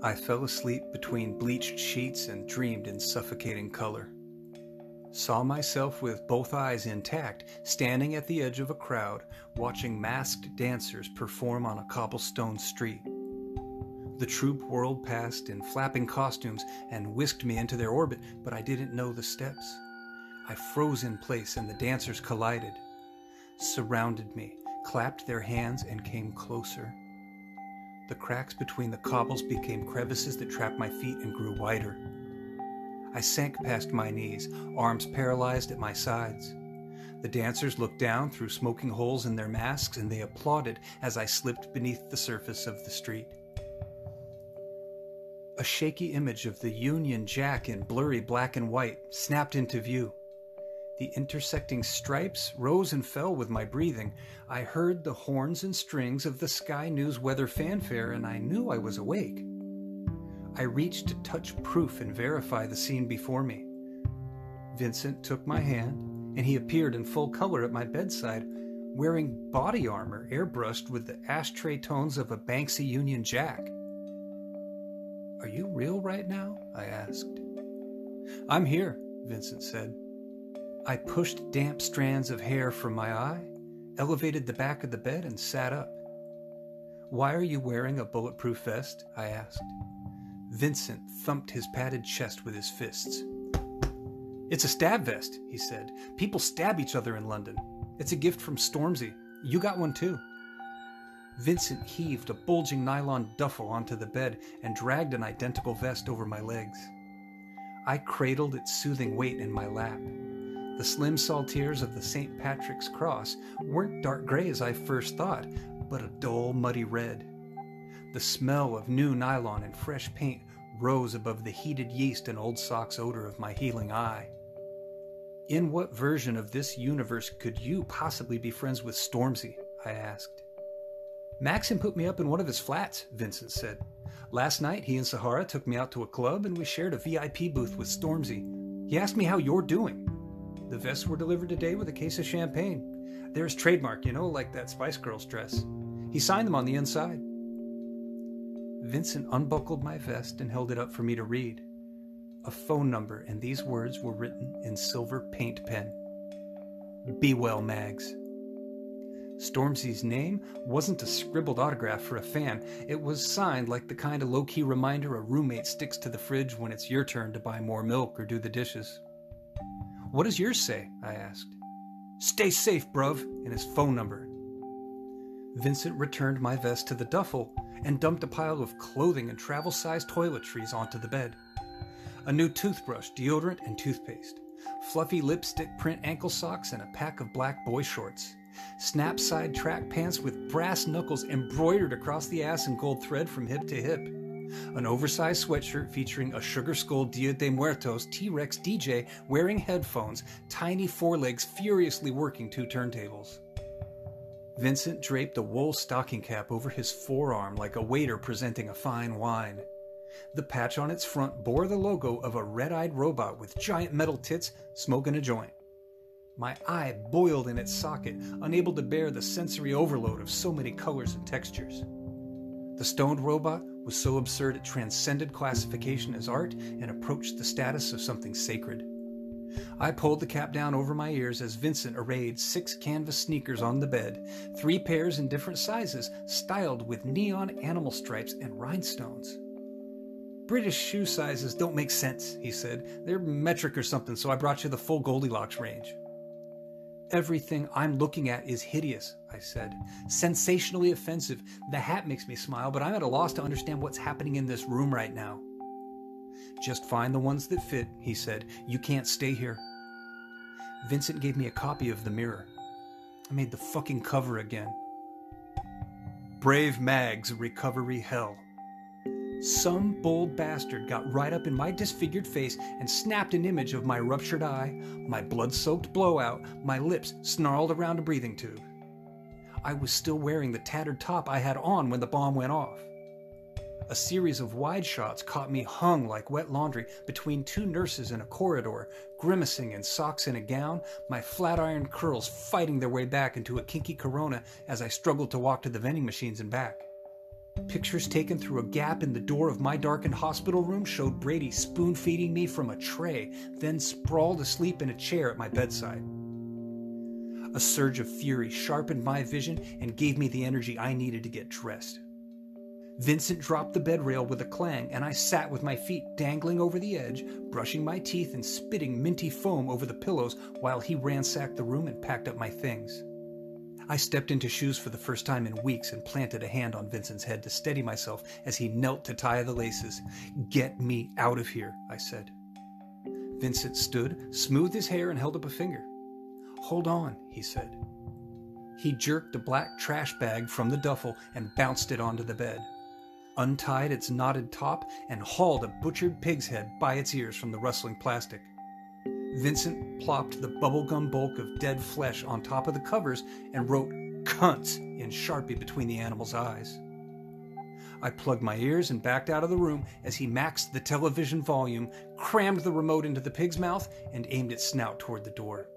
I fell asleep between bleached sheets and dreamed in suffocating color. Saw myself with both eyes intact, standing at the edge of a crowd, watching masked dancers perform on a cobblestone street. The troupe whirled past in flapping costumes and whisked me into their orbit, but I didn't know the steps. I froze in place and the dancers collided, surrounded me, clapped their hands, and came closer. The cracks between the cobbles became crevices that trapped my feet and grew wider. I sank past my knees, arms paralyzed at my sides. The dancers looked down through smoking holes in their masks, and they applauded as I slipped beneath the surface of the street. A shaky image of the Union Jack in blurry black and white snapped into view. The intersecting stripes rose and fell with my breathing. I heard the horns and strings of the Sky News weather fanfare, and I knew I was awake. I reached to touch proof and verify the scene before me. Vincent took my hand, and he appeared in full color at my bedside, wearing body armor airbrushed with the ashtray tones of a Banksy Union Jack. "Are you real right now?" I asked. "I'm here," Vincent said. I pushed damp strands of hair from my eye, elevated the back of the bed, and sat up. "Why are you wearing a bulletproof vest?" I asked. Vincent thumped his padded chest with his fists. "It's a stab vest," he said. "People stab each other in London. It's a gift from Stormzy. You got one too." Vincent heaved a bulging nylon duffel onto the bed and dragged an identical vest over my legs. I cradled its soothing weight in my lap. The slim saltires of the St. Patrick's Cross weren't dark gray as I first thought, but a dull, muddy red. The smell of new nylon and fresh paint rose above the heated yeast and old socks odor of my healing eye. "In what version of this universe could you possibly be friends with Stormzy?" I asked. "Maxim put me up in one of his flats," Vincent said. "Last night he and Sahara took me out to a club and we shared a VIP booth with Stormzy. He asked me how you're doing. The vests were delivered today with a case of champagne. They're his trademark, like that Spice Girls dress. He signed them on the inside." Vincent unbuckled my vest and held it up for me to read. A phone number and these words were written in silver paint pen. "Be well, Mags." Stormzy's name wasn't a scribbled autograph for a fan. It was signed like the kind of low-key reminder a roommate sticks to the fridge when it's your turn to buy more milk or do the dishes. "What does yours say?" I asked. "Stay safe, bruv," in his phone number. Vincent returned my vest to the duffel and dumped a pile of clothing and travel-sized toiletries onto the bed. A new toothbrush, deodorant, and toothpaste. Fluffy lipstick print ankle socks and a pack of black boy shorts. Snap side track pants with brass knuckles embroidered across the ass in gold thread from hip to hip. An oversized sweatshirt featuring a Sugar Skull Dia de Muertos T-Rex DJ wearing headphones, tiny forelegs furiously working two turntables. Vincent draped a wool stocking cap over his forearm like a waiter presenting a fine wine. The patch on its front bore the logo of a red-eyed robot with giant metal tits smoking a joint. My eye boiled in its socket, unable to bear the sensory overload of so many colors and textures. The stoned robot was so absurd it transcended classification as art and approached the status of something sacred. I pulled the cap down over my ears as Vincent arrayed 6 canvas sneakers on the bed, 3 pairs in different sizes, styled with neon animal stripes and rhinestones. "British shoe sizes don't make sense," he said. "They're metric or something, so I brought you the full Goldilocks range." "Everything I'm looking at is hideous," I said. "Sensationally offensive. The hat makes me smile, but I'm at a loss to understand what's happening in this room right now." "Just find the ones that fit," he said. "You can't stay here." Vincent gave me a copy of The Mirror. I made the fucking cover again. "Brave Mags, recovery hell." Some bold bastard got right up in my disfigured face and snapped an image of my ruptured eye, my blood-soaked blowout, my lips snarled around a breathing tube. I was still wearing the tattered top I had on when the bomb went off. A series of wide shots caught me hung like wet laundry between 2 nurses in a corridor, grimacing in socks and a gown, my flat-iron curls fighting their way back into a kinky corona as I struggled to walk to the vending machines and back. Pictures taken through a gap in the door of my darkened hospital room showed Brady spoon-feeding me from a tray, then sprawled asleep in a chair at my bedside. A surge of fury sharpened my vision and gave me the energy I needed to get dressed. Vincent dropped the bed rail with a clang, and I sat with my feet dangling over the edge, brushing my teeth and spitting minty foam over the pillows while he ransacked the room and packed up my things. I stepped into shoes for the first time in weeks and planted a hand on Vincent's head to steady myself as he knelt to tie the laces. "Get me out of here," I said. Vincent stood, smoothed his hair, and held up a finger. "Hold on," he said. He jerked a black trash bag from the duffel and bounced it onto the bed, untied its knotted top, and hauled a butchered pig's head by its ears from the rustling plastic. Vincent plopped the bubblegum bulk of dead flesh on top of the covers and wrote "cunts" in Sharpie between the animal's eyes. I plugged my ears and backed out of the room as he maxed the television volume, crammed the remote into the pig's mouth, and aimed its snout toward the door.